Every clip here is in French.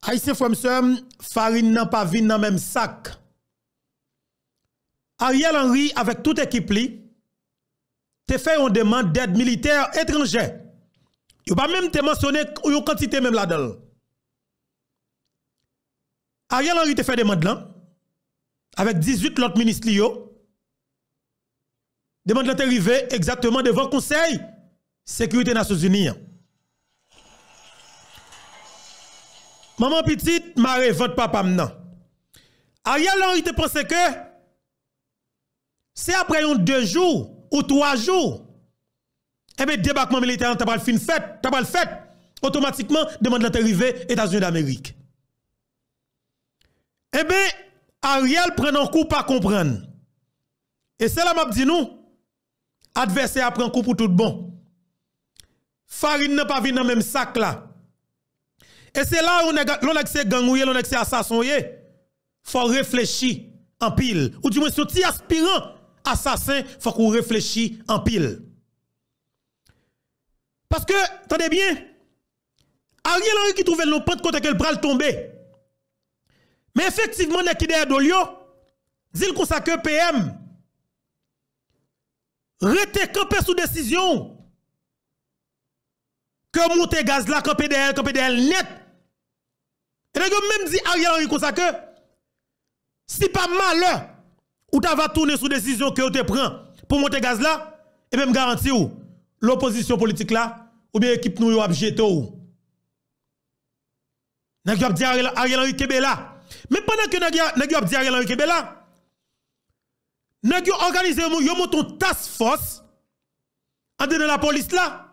Haïtien frère farine n'a pas vin dans même sac. Ariel Henry avec toute équipe li te fait une demande d'aide militaire étrangère. Il pas même te mentionner une quantité même là-dedans. Ariel Henry te fait demande là avec 18 autres ministres lio. Demande là te arrivé exactement devant le Conseil Sécurité Nations Unies. Maman petite, marre votre papa maintenant. Ariel Henry te pense que c'est après 2 jours ou 3 jours. Eh bien, débarquement militaire, t'as pas le fin fait, t'as pas le fait. Automatiquement, demande l'arrivée États-Unis d'Amérique. Eh bien, Ariel prend un coup pas comprendre. Et c'est là m'a dit nous, adversaire prend un coup pour tout bon. Farine n'a pas vu dans le même sac là. Et c'est là où l'on a que gangouye, l'on a que assassin. Faut réfléchir en pile. Ou du moins, ce petit aspirant assassin, faut qu'on réfléchisse en pile. Parce que, attendez bien, Ariel Henry qui trouve le nom de côté qu'elle pral tomber. Mais effectivement, n'est qui derrière Dolio, dit qu'on ça que PM rete campé sous décision que monter gaz là, campé derrière net. Et même dit Ariel Henry comme ça que si pas malheur ou tu vas tourner sous décision que tu te prends pour monter gaz là, et même garantir ou l'opposition politique là, ou bien équipe nous yo abjeto ou. N'a pas dit Ariel Henry Kébé là. Mais pendant que n'a pas dit Ariel Henry Kébé là, n'a pas organisé yo monton task force en dedans la police là.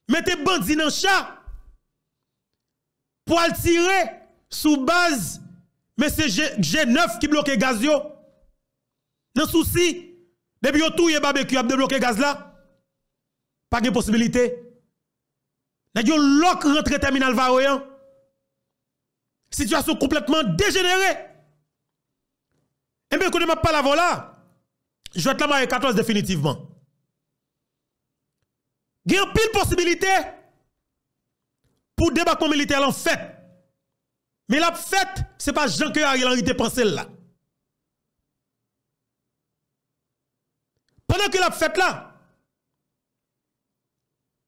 Mettez bandits dans le chat pour le tirer sous base mais c'est G9 qui bloque gaz yo. Non souci, depuis yo touye barbecue a débloqué gaz là. Pas de possibilité. N'a yo lock rentre terminal Varoyan. Situation complètement dégénérée. Et bien, quand je ne pas la voilà, je vais te la 14 définitivement. Il y a pile possibilité pour débarquement militaire en fait. Mais la fête, ce n'est pas Jean que Ariel Henry te pensé là. Pendant que la fête là,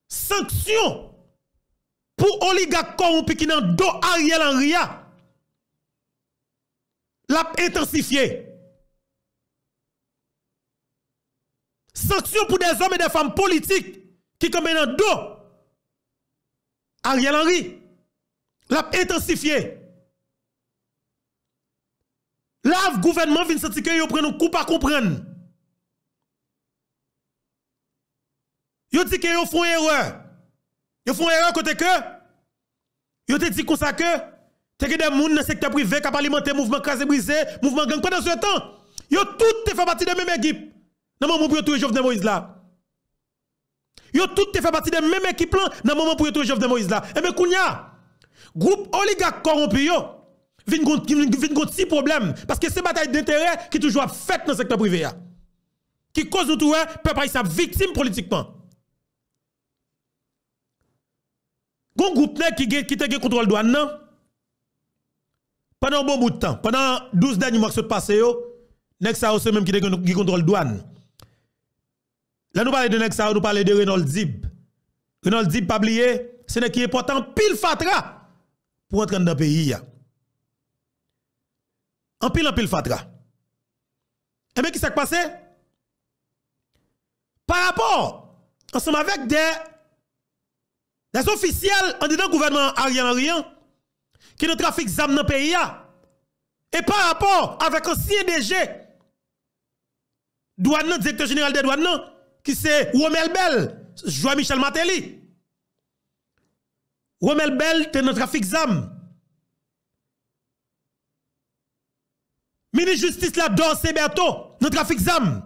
sanction pour oligarque corrompu qui dans dos Ariel Henry l'a intensifié. Sanction pour des hommes et des femmes politiques qui comme dans dos Ariel Henry l'a intensifié. Là, le gouvernement vient sentir que vous prenez un coup à comprendre. Vous dit que vous font erreur. Vous font erreur côté que vous te dit comme ça que te des gens dans le secteur privé qui alimenter mouvement crasé brisé, mouvement gang pendant ce temps. Vous tout fait partie de la même équipe. Dans le moment pour tout Jovenel Moïse là. Vous tout fait partie de la même équipe là dans le moment pour tout Jovenel Moïse là. Et bien kounya groupe oligarque corrompu yo vinn gon petit problème parce que c'est bataille d'intérêt qui toujours fait dans le secteur privé là. Qui cause tout peuple haïtien victime politiquement. Gon groupe qui te contrôle douane non pendant un bon bout de temps, pendant 12 derniers mois que se passé yo, nek sa c'est même qui contrôle douane. Là nous parlons de nek sa, nous parlons de Renault Dib. Renault Dib pas oublier, c'est qui est important pile fatra pour entrer dans le pays. En pile fatra. Et bien qui s'est passé? Par rapport, ensemble avec des officiels en dedans gouvernement Ariel Henry qui ne trafic zam dans le pays. Et par rapport avec ancien DG, douane, directeur général des douanes, qui c'est Romel Bell, Jean-Michel Martelly. Romel Bell, t'es dans trafic zam. Ministre justice là, Dorsey Berto, dans trafic zam.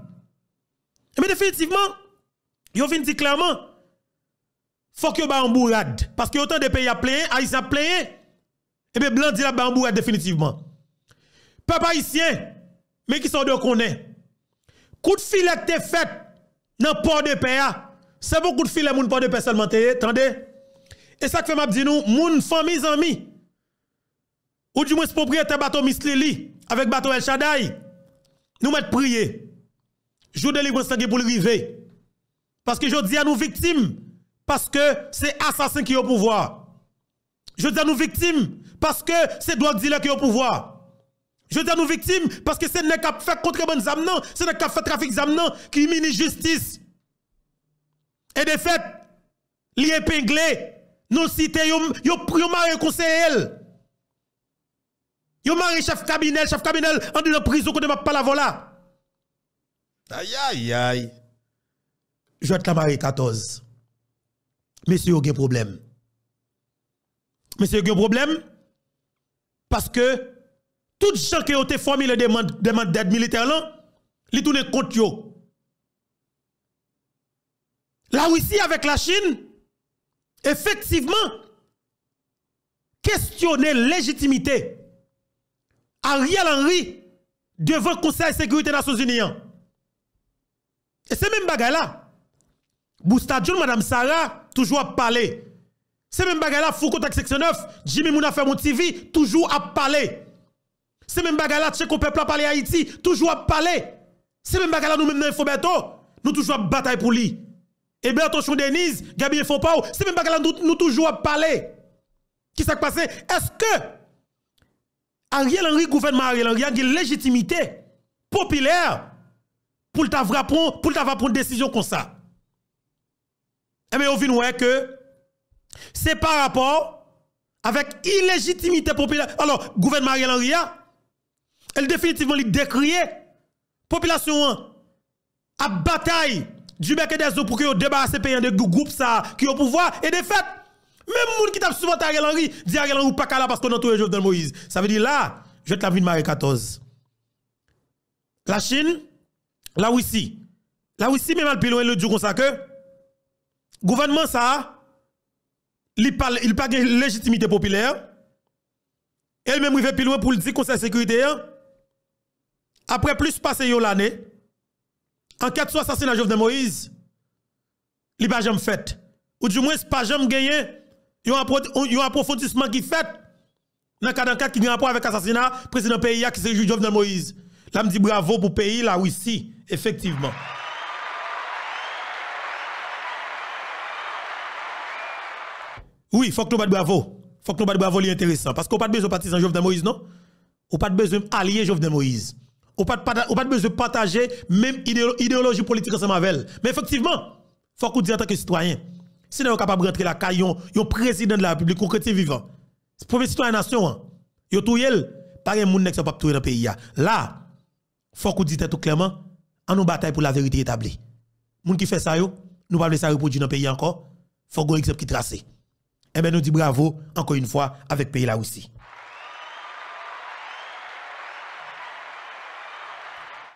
Mais définitivement, ils viennent dire clairement, faut que ba en bourrade. Parce que autant de pays à plein, Haïtien plein, et bien blanc dit là ba en bourrade définitivement. Peuple haïtien, mais qui sont de connaît. Coup de filet te fait dans port de paix, c'est beaucoup de filet moun port de paix seulement te, attendez. Et ça que fait m'a dit nous, moun famille amis. ou du moins propriétaire bateau Mislili avec bateau El Shaddai, nous mettre prier. Jour de délivrance pour le river. Parce que je dis à nous victimes, parce que c'est assassin qui est au pouvoir. Je dis à nous victimes, parce que c'est drogue dealer qui est au pouvoir. Je dis à nous victimes, parce que c'est n'est qu'à faire contrebande zam non, c'est n'est qu'à faire trafic zam non, qui mini justice. Et de fait, li épinglé, nous cité, yo maré conseiller. Yo maré chef cabinet, en de prison, qu'on ne va pas la vola. Aïe, aïe, aïe. Je vais te la marier 14. Monsieur, il y a un problème. Monsieur, il y a un problème parce que tout gens qui ont été formés les demandes d'aide militaire là, ils tournent contre yo. La Russie avec la Chine, effectivement, questionner légitimité Ariel Henry devant le Conseil de sécurité des Nations Unies. Et c'est même bagay là. Boustadjoun, Madame Sarah, toujours à parler. C'est même bagay là, Foucault section 9, Jimmy Mouna fait mon TV, toujours à parler. C'est même bagay là, Tchèque au peuple à parler Haïti, toujours à parler. C'est même bagay là, nous même dans Infoberto, nous toujours à bataille pour lui. Et bien, attention Denise, Gabi Infopao, c'est même bagay là, nous toujours à parler. Qui s'est passé? Est-ce que Ariel Henry, gouvernement Ariel Henry, a une légitimité populaire pour t'avoir prendre une décision comme ça? Eh bien, on vient que c'est par rapport avec illégitimité populaire. Alors, gouvernement Ariel Henry, elle définitivement lui décrié population à bataille du bec et des eaux pour que débarrasser pays de groupe ça qui au pouvoir et de fait même moun qui t'a souvent Ariel Henry dit Ariel Henry pas là parce qu'on entoure Jovenel Moïse. Ça veut dire là, je te la vie de Marie 14. La Chine, la Russie même al plus loin le dit comme ça que gouvernement ça il pas de légitimité populaire. Elle même rive plus loin pour le dire conseil de sécurité. Après plus passé l'année, enquête sur assassinat Jovenel Moïse, il pas jamais fait. Ou du moins pas jamais gagné, il y a un approfondissement qui fait dans le cas d'enquête qui a rapport avec l'assassinat président pays qui c'est Jovenel Moïse. Là me dit bravo pour pays la Russie, effectivement. Oui, faut que nous bat bravo. Faut que nous bat bravo, c'est intéressant. Parce qu'on n'a pas besoin de partisan Jovenel Moïse, non? On n'a pas besoin d'allier Jovenel Moïse. On n'a pas besoin de partager même idéologie politique ensemble avec elle. Mais effectivement, faut qu'on dise en tant que citoyen. Si nous sommes capables de rentrer la caillon, un président de la République, un chrétien vivant, c'est pour les citoyens de la nation. Yo tout yel, pas un monde qui ne pas tout dans le pays. Là, faut qu'on dise tout clairement, en nous bataille pour la vérité établie. Moun qui fait ça, nous ne pouvons pas ça reproduire dans le pays encore. Faut qu'on exemple qui trace. Eh bien, nous disons bravo, encore une fois, avec pays là aussi.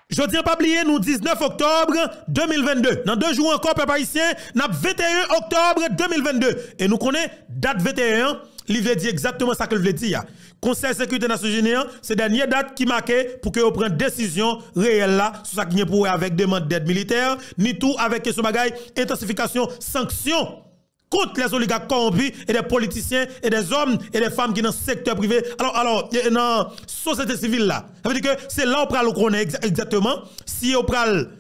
Je tiens pas oublier, nous 19 octobre 2022. Dans 2 jours encore, peuple haïtien, nous 21 octobre 2022. Et nous connaissons date 21, il veut dire exactement ça que je veux dire. Conseil de sécurité nationale, c'est la dernière date qui marquait pour que vous preniez décision réelle là, sur ça qui est pour avec demande d'aide militaire, ni tout avec question bagaille, intensification, sanctions contre les oligarques corrompus et des politiciens et des hommes et des femmes qui sont dans le secteur privé. Alors, dans la société civile là, ça veut dire que c'est là où on connaît exactement si on pral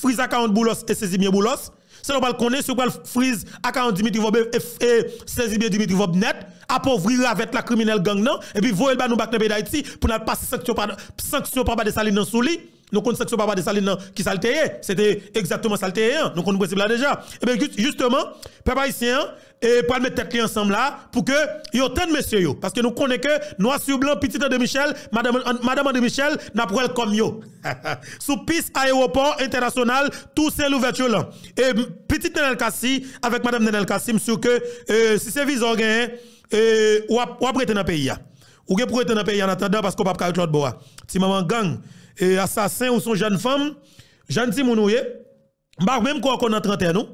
freeze à 40 boulos et saisir bien boulos. C'est là où on connaît si on pral freeze à 40 Dimitri Vob et saisir bien Dimitri Vob net, appauvrir avec la criminelle gang non, et puis voyer nous back dans le pays d'Haïti pour nous passer sanction par des salines dans souli. Nous connaissons que papa de Saline qui saltéé, c'était exactement saltéé, nous connaissons principe là déjà. Et bien justement, papa ici et pour mettre tête ensemble là pour que y autant de messieurs yo parce que nous connaissons que noir sur blanc petit de Michel, madame de Michel n'a pour elle comme yo. Sous piste aéroport international tout c'est l'ouverture là. Et petit Nenel Kassi avec madame Nenel Kassi sûr que si c'est visa gain ou prêter dans pays ou que pour être dans pays en attendant parce qu'on pas carrer l'autre bois. Si maman gang et assassin ou son jeune femme, jeune Timounouye, même quoi qu'on a 31 nous,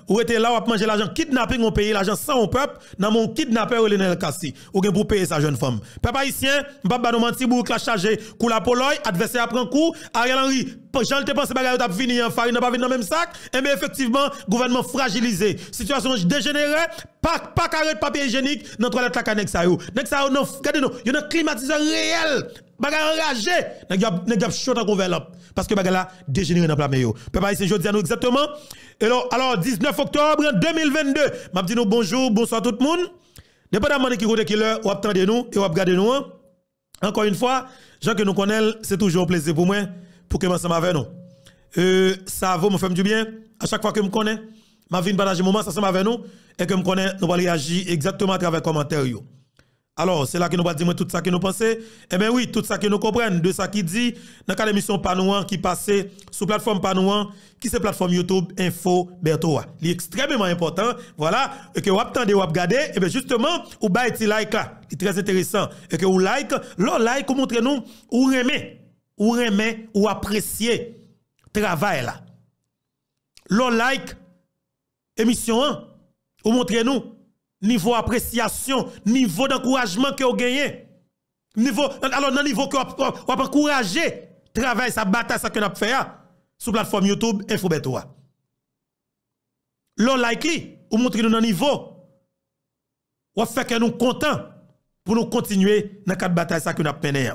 ou était là, ou manger l'argent, kidnapping, on paye l'argent sans au peuple, dans mon kidnappeur ou Nenel Kassi, ou bien pour payer sa jeune femme. Papa haïtien, m'baba nous menti, boucle la chargé, kou la poloy, adversaire prend coup, Ariel Henry, Jean te pense bagarre t'a fini en farine pas venir dans même sac et mais effectivement gouvernement fragilisé situation dégénérée pas carré de papier hygiénique dans toilette la canex ça yo nek ça non regardez nous il y a un climatiseur réel bagarre enragé nèg a chaud en enveloppe parce que bagarre là dégénéré dans plat yo papa ici jodi à nous exactement et alors 19 octobre 2022 m'a dit nous bonsoir tout le monde dépendamment de qui côté qui l'heure ou attendez nous et ou regarder nous encore une fois gens que nous connaissons c'est toujours un plaisir pour moi pour que ensemble avec nous ça vaut me faire du bien à chaque fois que me connais m'a vie partager moment ensemble avec nous et que me connais nous va réagir exactement à travers commentaires yo. Alors c'est là que nous va dire tout ça que nous pensons et ben oui tout ça que nous comprenons de ça qui dit dans l'émission Panouan qui passait sur plateforme Panouan qui c'est plateforme YouTube Info Bertoa. Il est extrêmement important voilà et que vous attendez ou regarder et bien justement ou ba petit like là, c'est très intéressant et que vous like, le like montre nous ou remet ou apprécier travail là. Le like émission ou montre nous niveau appréciation, niveau d'encouragement que vous gagnez. Alors, dans le niveau que vous encourager travail, sa bataille, ça que nous fait sur la plateforme YouTube Info Bertoa. L'on like li, ou montre nous dans le niveau, ou fait que nous contents pour nous continuer dans cette bataille ça que nous avons mené.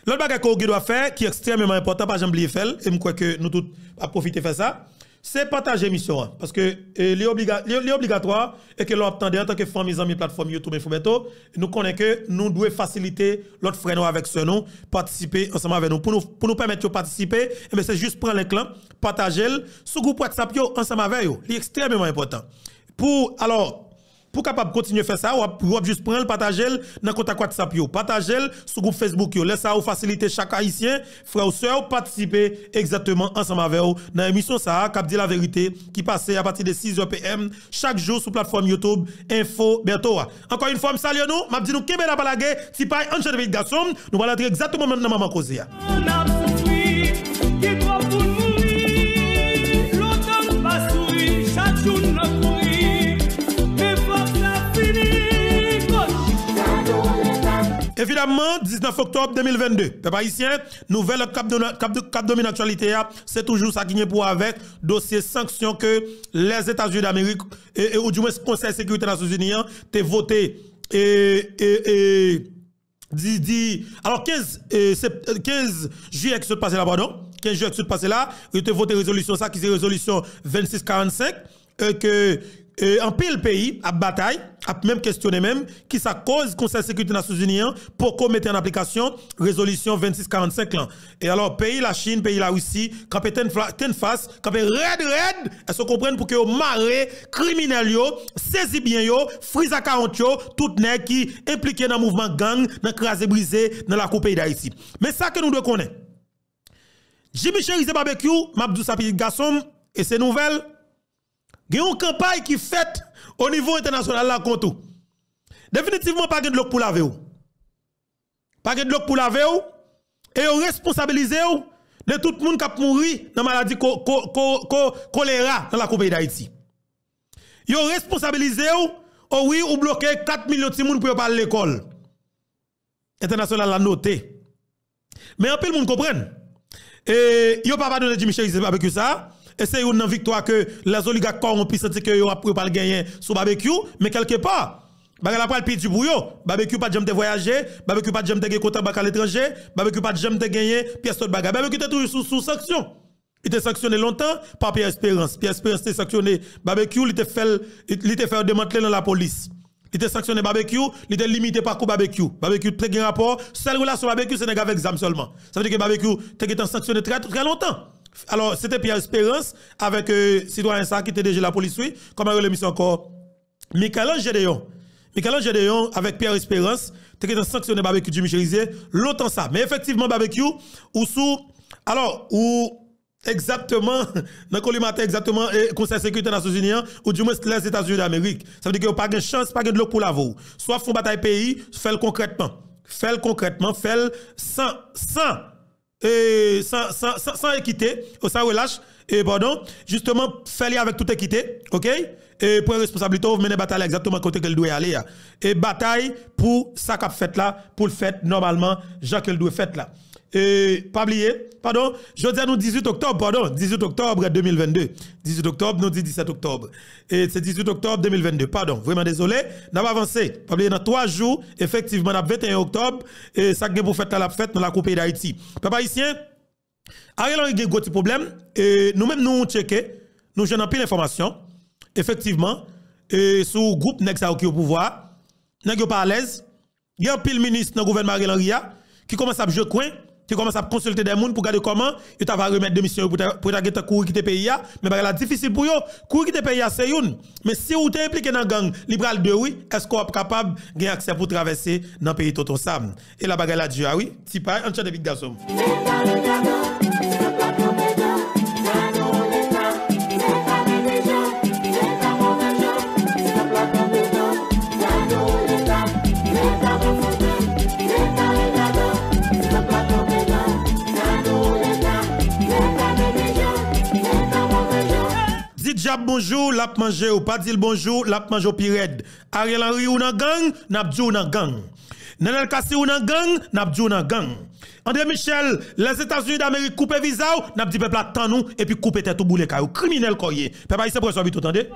L'autre bagage que vous doit faire, qui est extrêmement important, pas j'aime faire, et je crois que nous tous à profiter de faire ça, c'est partager l'émission. Parce que les obligatoire et que l'on attendait en tant que famille, amis, plateforme YouTube Info Bertoa, nous connaissons que nous devons faciliter l'autre frère avec ce nom, participer ensemble avec nous. Pour nous permettre de participer, c'est juste prendre le clan, partager sur le groupe WhatsApp ensemble avec eux. C'est extrêmement important. Pour capable continuer à faire ça, ou juste prendre, partager dans le contact WhatsApp, partager sur le groupe Facebook, laisse ça ou faciliter chaque haïtien, frère ou soeur, participer exactement ensemble avec vous dans l'émission ça, cap dit la vérité, qui passe à partir de 6h PM chaque jour sur plateforme YouTube Info Bertoa. Encore une fois, je salue nous, je dis nous Kébé la balagé, si pas un chef de garçon, nous allons entrer exactement maintenant dans maman cause. Évidemment, 19 octobre 2022, peuple haïtien, nouvelle cap domine actualité, c'est toujours ça qui est pour avec dossier sanctions que les États-Unis d'Amérique ou du moins le Conseil de sécurité des Nations Unies ont voté alors 15 juillet qui se passe là, pardon, 15 juillet qui se passe là, il a voté résolution ça qui c'est résolution 2645 que en pile pays à bataille a même questionné même qui ça cause Conseil de sécurité des Nations Unies pour qu'on mette en application résolution 2645 là. Et alors pays la Chine, pays la Russie, quand ten face, quand red elles se comprennent pour que au maré criminel yo, saisi bien yo, frise à 40 yo, tout nèg qui impliqué dans mouvement gang, dans crasé brisé dans la coupe pays d'Haïti. Mais ça que nous devons connaître. Jimmy Cherise barbecue, Mabdou Sapi garçon et ces nouvelles il y a une campagne qui est faite au niveau international là contre tout. Définitivement pas de l'eau pour laver ou. Pas de l'eau pour laver ou et on responsabiliser ou de tout le monde qui a mouru dans la maladie choléra dans la coupe d'Haïti. Yo responsabiliser ou oh oui ou bloquer 4 millions de personnes pour parler à l'école. International l'a noté. Mais un peu le monde comprenne. Et yo pas donner Jimmy Cherise avec ça. Et c'est une victoire que les oligarques corrompus sentent que yo a pas gagner sur barbecue mais quelque part bagala pas le piti pour yo barbecue pas jamais te voyager barbecue pas jamais te gagner content bac à l'étranger barbecue pas jamais te gagner pièce de bagarre barbecue était toujours sous sanction il était sanctionné longtemps par Pierre Espérance était sanctionné barbecue il était fait démanteler dans la police il était sanctionné barbecue il était limité par coup barbecue très grand rapport seule relation barbecue c'est avec exam seulement ça veut dire que barbecue était sanctionné très longtemps. Alors, c'était Pierre Espérance avec citoyen ça qui était déjà la police, oui, comme à l'émission encore. Michael Gédéon avec Pierre Espérance, qui était sanctionné barbecue du Michelizier, longtemps ça. Mais effectivement, barbecue, ou sous, alors, ou exactement, dans le collimateur exactement, Conseil de sécurité des Nations Unies, ou du moins les États-Unis d'Amérique. Ça veut dire qu'il n'y a pas de chance, pas de l'eau pour la vous. Soit font bataille pays, fait-le concrètement, fait-le sans équité, ça relâche, et pardon, justement, faire avec toute équité, ok? Et pour responsabilité, vous menez bataille exactement côté qu'elle doit aller. Et bataille pour ça qu'a fait là, pour le fait normalement, Jean qu'elle doit faire là. pas oublier, pardon, je dis à nous 18 octobre, pardon, 18 octobre 2022. 18 octobre, nous dit 17 octobre. Et c'est 18 octobre 2022, pardon, vraiment désolé, n'a pas avancé. Pas oublier, dans 3 jours, effectivement, dans 21 octobre, et ça pour fête la fête dans la Coupe d'Haïti. Papa haïtien, Ariel Henry a un gros problème, et nous-mêmes nous checker, nous j'en ai pile d'informations, effectivement, et sur le groupe Nexa qui au pouvoir, n'a pas à l'aise, il y a un pile ministre dans le gouvernement Ariel Henry qui commence à jouer coin, qui commence à consulter des gens pour regarder comment il va remettre démission pour ta courir quitter pays mais c'est difficile pour eux courir quitter pays c'est une mais si vous êtes impliqué dans la gang libéral de oui est-ce qu'on est capable de accès pour traverser dans le pays tout ensemble et la bagarre là Dieu oui si pas un chat de big garçon Jab bonjour, l'a manger ou pas dire bonjour, l'a manger au pirate. Ariel Henry ou nan gang, n'a djou nan gang. Nanel Kassi ou nan gang, n'a djou nan gang. André Michel, les États-Unis d'Amérique coupe visa ou, n'a dit peuple attend nous et puis coupe tête ou boule kay ou criminel koye. Papa ici pour ça vite entendez.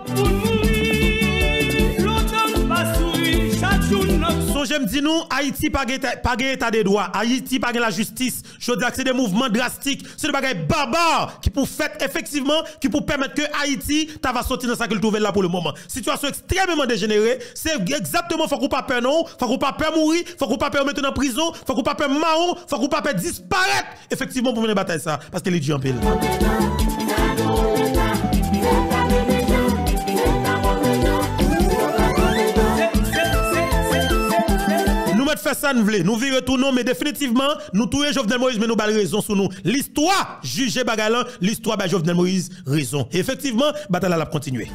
So j'aime dire nous Haïti pas état de droit, Haïti pas la justice. Je dis que c'est des mouvements drastiques, c'est des bagages barbares qui pour faire effectivement qui pour permettre que Haïti ta va sortir dans ça qu'il trouve là pour le moment. Situation extrêmement dégénérée, c'est exactement faut qu'on pas peur non, faut qu'on pas peur mourir, faut qu'on pas peur mettre en prison, faut qu'on pas peur marron, faut qu'on pas peur disparaître effectivement pour mener bataille ça parce que les gens en pile. Fait ça nous voulons nous virer tout non mais définitivement nous touyer Jovenel Moïse mais nous bal raison sur nous l'histoire juger bagalan l'histoire ba Jovenel Moïse raison et effectivement bataille la continuer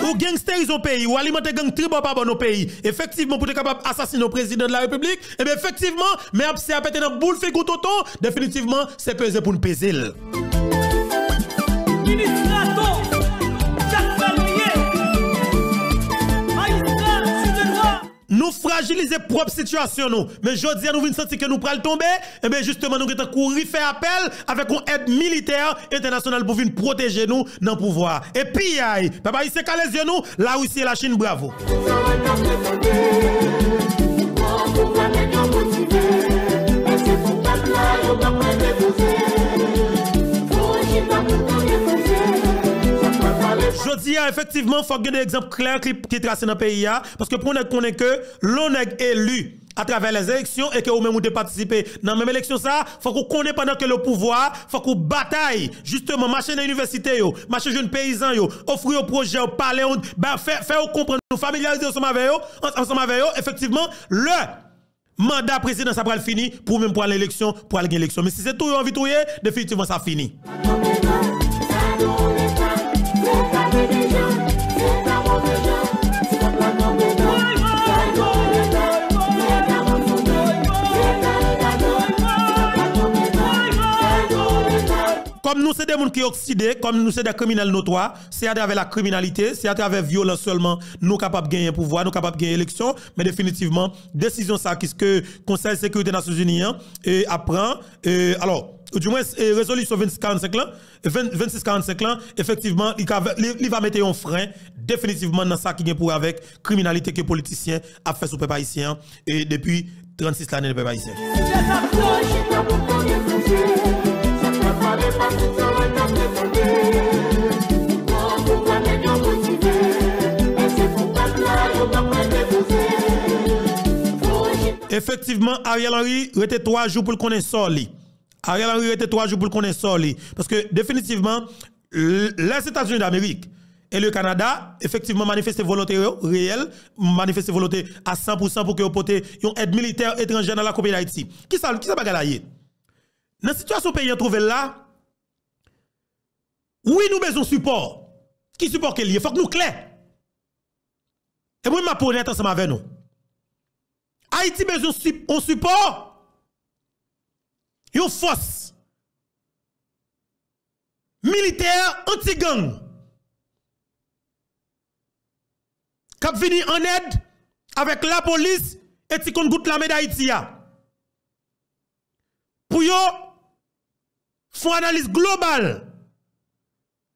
ou gangsterisons pays ou alimenter gang tribal par nos pays effectivement pour être capable assassiner le président de la République et bien effectivement mais c'est à péter dans boule fait tonton définitivement c'est peser pour nous peser. Nous fragiliser propre situation nous mais je dis nous venons sentir que nous pral tomber et bien justement nous avons courir faire appel avec une aide militaire internationale pour venir protéger nous dans le pouvoir et puis aïe papa il s'est calé les yeux nous la Russie et la Chine bravo je dis effectivement, il faut gagner des exemples clairs qui tracent dans le pays parce que pour nous connaître que l'on est élu à travers les élections et que vous même vous participez dans la même élection ça, faut qu'on connaisse pendant que le pouvoir, faut qu'on bataille justement marcher dans l'université yo, marcher jeunes paysans yo, offrir au projet, parler, faire comprendre, nous familiariser ensemble avec eux, effectivement le mandat président ça va le fini pour même pour l'élection, pour aller gagner l'élection. Mais si c'est tout envie tout définitivement ça finit. Comme nous, c'est des gens qui sont oxydés, comme nous, c'est des criminels notoires, c'est à travers la criminalité, c'est à travers la violence seulement, nous capables de gagner pouvoir, nous capables de gagner élection, mais définitivement, décision ça, qu'est-ce que le Conseil de sécurité des Nations Unies apprend, alors, du moins, résolution 2645 là, 2645 là, effectivement, il va mettre un frein, définitivement, dans ça qui est pour avec criminalité que les politiciens ont fait sur le peuple haïtien, et depuis 36 années, le peuple haïtien. Effectivement, Ariel Henry était 3 jours pour le connaître soli. Ariel Henry était 3 jours pour le connaître soli. Parce que définitivement, les États-Unis d'Amérique et le Canada, effectivement, manifestent volonté réelle, manifestent volonté à 100% pour que vous portez une aide militaire étrangère dans la Coupe d'Haïti. Qui ça bagaille? Dans la situation pays trouvé là, oui, nous besoin de support. Qui support qu'il y a? Faut que nous clair. Et moi, je vais honnête ensemble avec nous. Haïti besoin de support. Une force militaire anti-gang. Cap vini en aide avec la police et ti kon gout la d'Haïti ya. Pour yo font analyse globale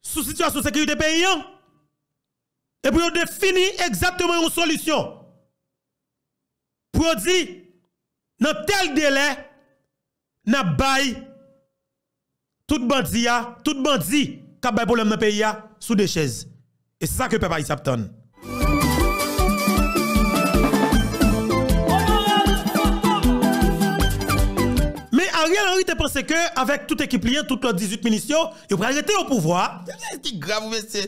sur situation de sécurité paysan et pour yo définir exactement une solution. Pour yo dire dans tel délai n'a bail tout bandit qui a bail problème dans le pays sous des chaises. Et c'est ça que peuple haïtien attend. Mais Ariel Henry te pense que avec toute équipe liée, toutes les 18 munitions, il va arrêter au pouvoir. C'est grave, monsieur.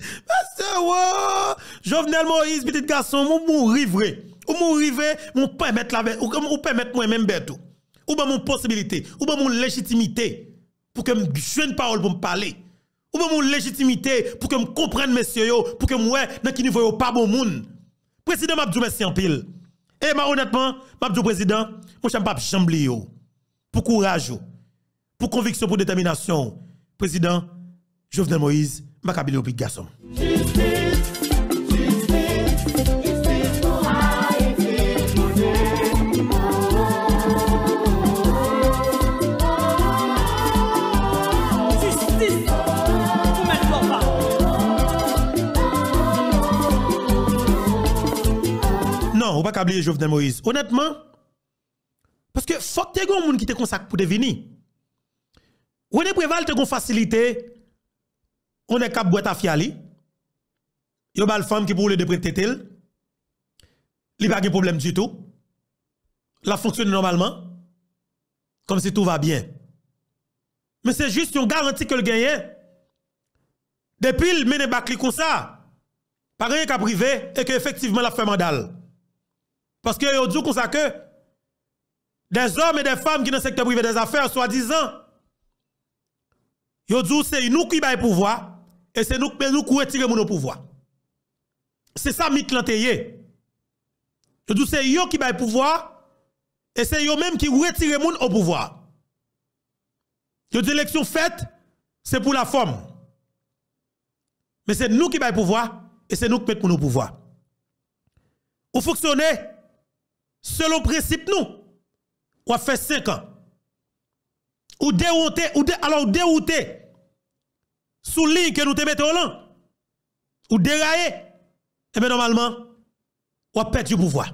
Jovenel Moïse, petit garçon, mon rivre. Ou mon rivre, mon permettre la ou permettre moi-même beto. Ou ben mon possibilité, ou ben mon légitimité pour que me joine parole pour me parler. Ou ben mon légitimité pour que me comprenne messieurs yo, pour que moi dans qui niveau yo pas bon monde. Président m'a dit merci en pile. Et honnêtement, m'a dit président, moi j'aime pas chambli yo. Pour courage yo, pour conviction, pour détermination. Président Jovenel Moïse, m'a kabile au petit garçon. Non, on va pas oublier Jovenel Moïse. Honnêtement, parce que faut que tu aies un monde qui te consacre pour devenir. On est préval te gon facilité. On est cap boîte à fiali. Yo bal femme qui pour le déprêter tel. Li pas de problème du tout. La fonctionne normalement comme si tout va bien. Mais c'est juste une garantie que le gagne. Depuis le mène bakli comme ça, pas rien qu'à privé et que effectivement la fait mandal. Parce que yo dit comme ça que des hommes et des femmes qui dans le secteur privé des affaires, soi-disant, yo dit c'est nous qui bail pouvoir et c'est nous qui retirer mon pouvoir. C'est ça mythe lanteye. Yo dit c'est yo qui bail pouvoir et c'est yo même qui retire moun au pouvoir. Yo dit élection faite, c'est pour la forme. Mais c'est nous qui bail pouvoir et c'est nous qui mettons au pouvoir. Ou fonctionner selon principe nous. Ou fait 5 ans. Ou dérouter sous ligne que nous te mettons là. Ou dérailler. Et bien normalement, ou perdre du pouvoir.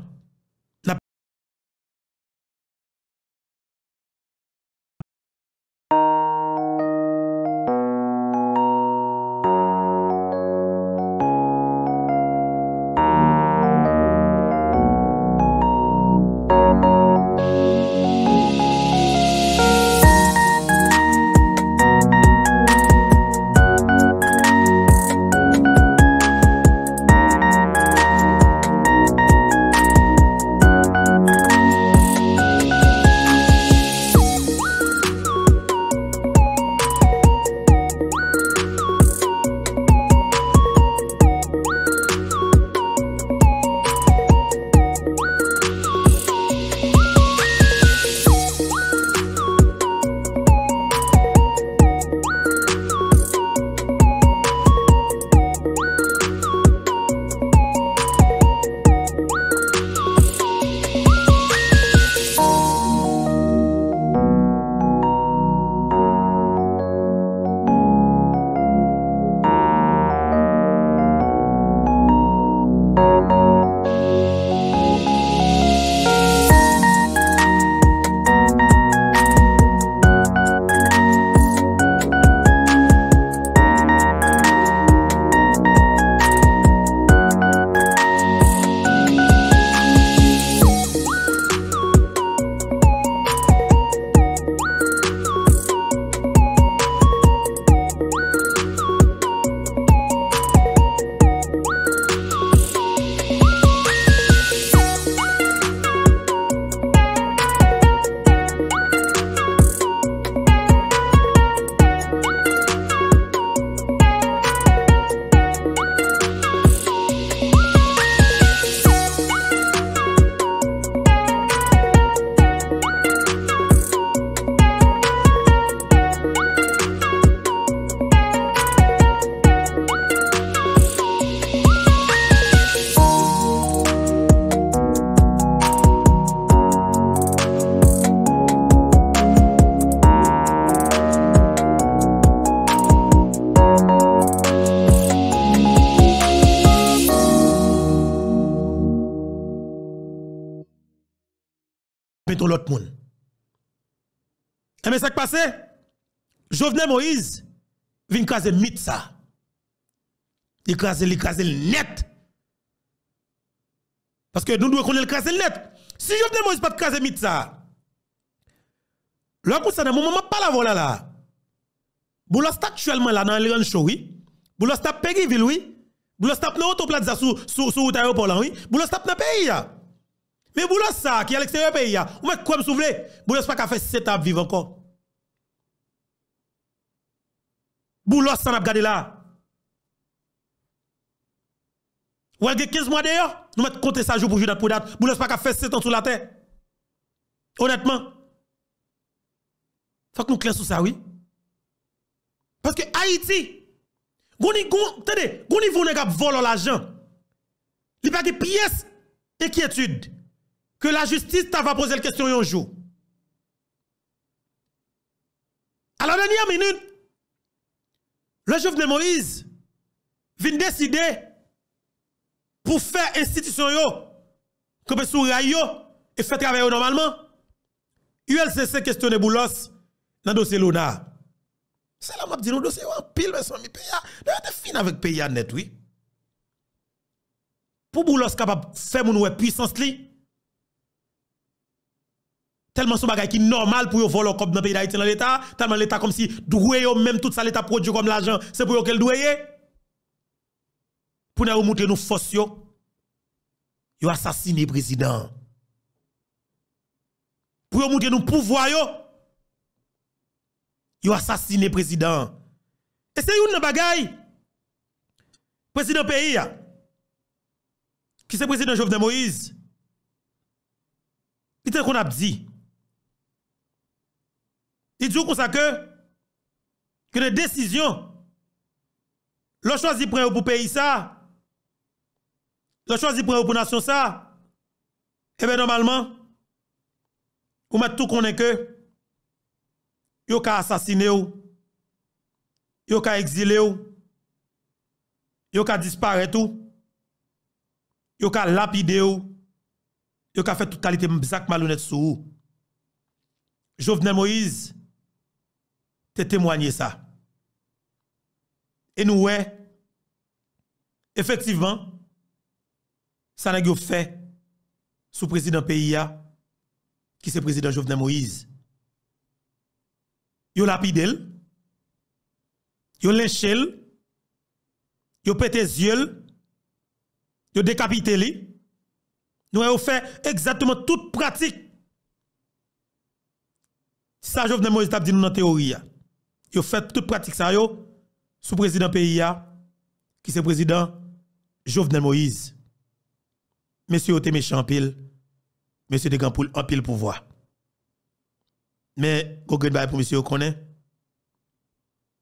Et mais ça qui passe, Jovenel Moïse vient craser mythe ça. Il crase net. Parce que nous devons connaître le craser net. Si Jovenel Moïse pas de craser mythe ça, là pour ça, dans mon moment pas la voilà là. Boulos actuellement là dans le show, oui. Boulos tape Péguiville, oui. Boulos tape dans Autoplaza sous aéroport là, oui. Boulos tape dans pays là. Mais Boulos ça qui est à l'extérieur pays là, ou met quoi me souffler? Boulos pas qu'à faire 7 ans vivre encore. Boulos ça n'a pas gardé là. Ou elle a 15 mois d'ailleurs, nous mettons compter ça jour pour jour pour date. Boulos pas qu'à faire 7 ans sur la terre. Honnêtement. Faut que nous clairs sur ça, oui. Parce que Haïti, attendez, on niveau n'a volé l'argent. Il n'y a pas de pièce d'inquiétude que la justice va poser la question un jour. À la dernière minute, le Jovenel Moïse vient décider pour faire institution comme sous rayo et faire travailler normalement. ULCC questionne Boulos dans le dossier Lona. C'est là, je dis, le dossier en pile, mais son pays, de fin avec pays net, oui. Pour Boulos capable de faire mon puissance, tellement son bagage qui est normal pour voler comme dans le pays d'Haïti dans l'État, tellement l'État comme si doué même tout ça l'État produit comme l'argent, c'est pour qu'elle doué. Pour nous montrer nous force yo assassiné président. Pour montrer nous pouvoir yo assassiné président. Et c'est une bagaille. Président pays qui c'est président Jovenel Moïse. Il qu'on a dit. Il dit comme ça que les décisions le choisi pour pays ça, le choisi pour nation ça, et bien normalement, vous mettez tout connaît que yo ka assassiné ou, yo ka exilé ou, yo ka disparaître ou, yo ka lapidé ou, yo ka fait toute qualité bizak malhonnête sous ou. Jovenel Moïse te témoigné ça. Et nous, ouais, effectivement, ça n'a fait sous président pays qui c'est président Jovenel Moïse. Yo lapidel, yo lynchel, yo pété yeux, yo décapité li. Nous avons fait exactement toute pratique. Ça Jovenel Moïse t'a dit nous dans théorie. Yo fait toute pratique ça yo sous président pays qui c'est président Jovenel Moïse. Monsieur était méchant pile. Monsieur de grand en pile pouvoir. Mais gogen bay pour monsieur connaît.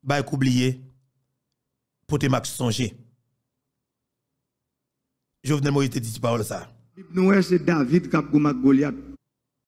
Bay oublié pour te max songer. Jovenel Moïse te dit parole ça. Nous c'est David qui a Goliath.